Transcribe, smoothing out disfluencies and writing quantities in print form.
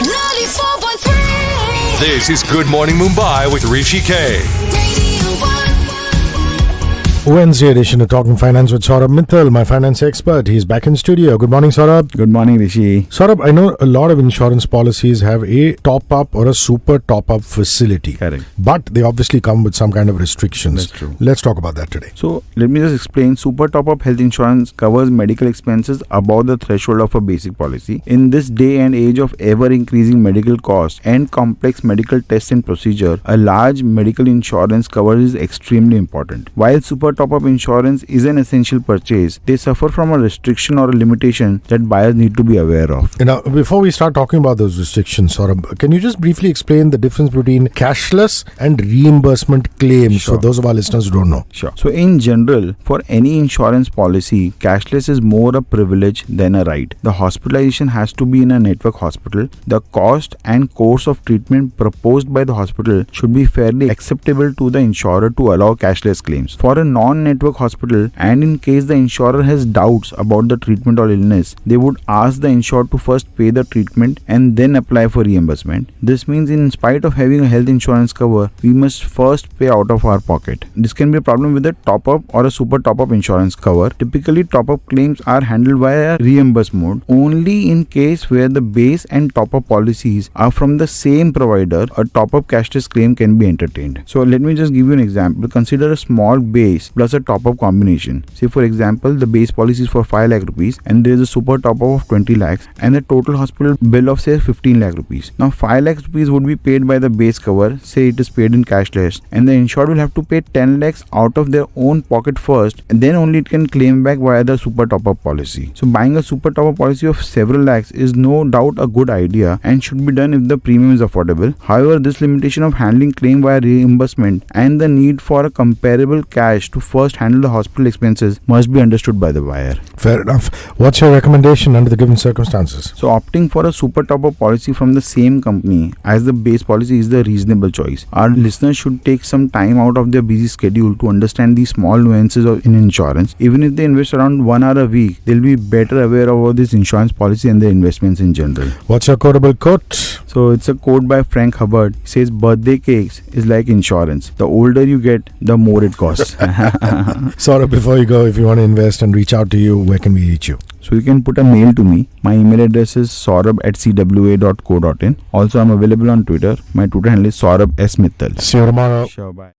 94.3. This is Good Morning Mumbai with HrishiKay. Radio One. Wednesday edition of Talking Finance with Saurabh Mittal, my finance expert. He's back in studio. Good morning, Saurabh. Good morning, Rishi. Saurabh, I know a lot of insurance policies have a top-up or a super top-up facility. Correct. But they obviously come with some kind of restrictions. That's true. Let's talk about that today. So, let me just explain. Super top-up health insurance covers medical expenses above the threshold of a basic policy. In this day and age of ever-increasing medical costs and complex medical tests and procedure, a large medical insurance cover is extremely important. While super top-up insurance is an essential purchase, they suffer from a restriction or a limitation that buyers need to be aware of. Now, before we start talking about those restrictions, Saurabh, can you just briefly explain the difference between cashless and reimbursement claims for those of our listeners who don't know? Sure. So in general, for any insurance policy, cashless is more a privilege than a right. The hospitalization has to be in a network hospital. The cost and course of treatment proposed by the hospital should be fairly acceptable to the insurer to allow cashless claims. For a non-network hospital, and in case the insurer has doubts about the treatment or illness, they would ask the insured to first pay the treatment and then apply for reimbursement. This means in spite of having a health insurance cover, we must first pay out of our pocket. This can be a problem with a top-up or a super top-up insurance cover. Typically, top-up claims are handled via reimburse mode. Only in case where the base and top-up policies are from the same provider, a top-up cashless claim can be entertained. So let me just give you an example. Consider a small base plus a top-up combination. Say for example, the base policy is for 5 lakh rupees and there is a super top-up of 20 lakhs and the total hospital bill of say 15 lakh rupees. Now 5 lakh rupees would be paid by the base cover, say it is paid in cashless, and the insured will have to pay 10 lakhs out of their own pocket first, and then only it can claim back via the super top-up policy. So buying a super top-up policy of several lakhs is no doubt a good idea and should be done if the premium is affordable. However, this limitation of handling claim via reimbursement and the need for a comparable cash to first handle the hospital expenses must be understood by the buyer. Fair enough. What's your recommendation under the given circumstances? So opting for a super top-up policy from the same company as the base policy is the reasonable choice. Our listeners should take some time out of their busy schedule to understand these small nuances in insurance. Even if they invest around 1 hour a week, they'll be better aware of this insurance policy and their investments in general. What's your quotable quote? So it's a quote by Frank Hubbard. He says, birthday cakes is like insurance. The older you get, the more it costs. Saurabh, before you go, if you want to invest and reach out to you, where can we reach you? So you can put a mail to me. My email address is saurabh@cwa.co.in. Also, I'm available on Twitter. My Twitter handle is Saurabh S. Mittal. See you tomorrow. Sure, bye.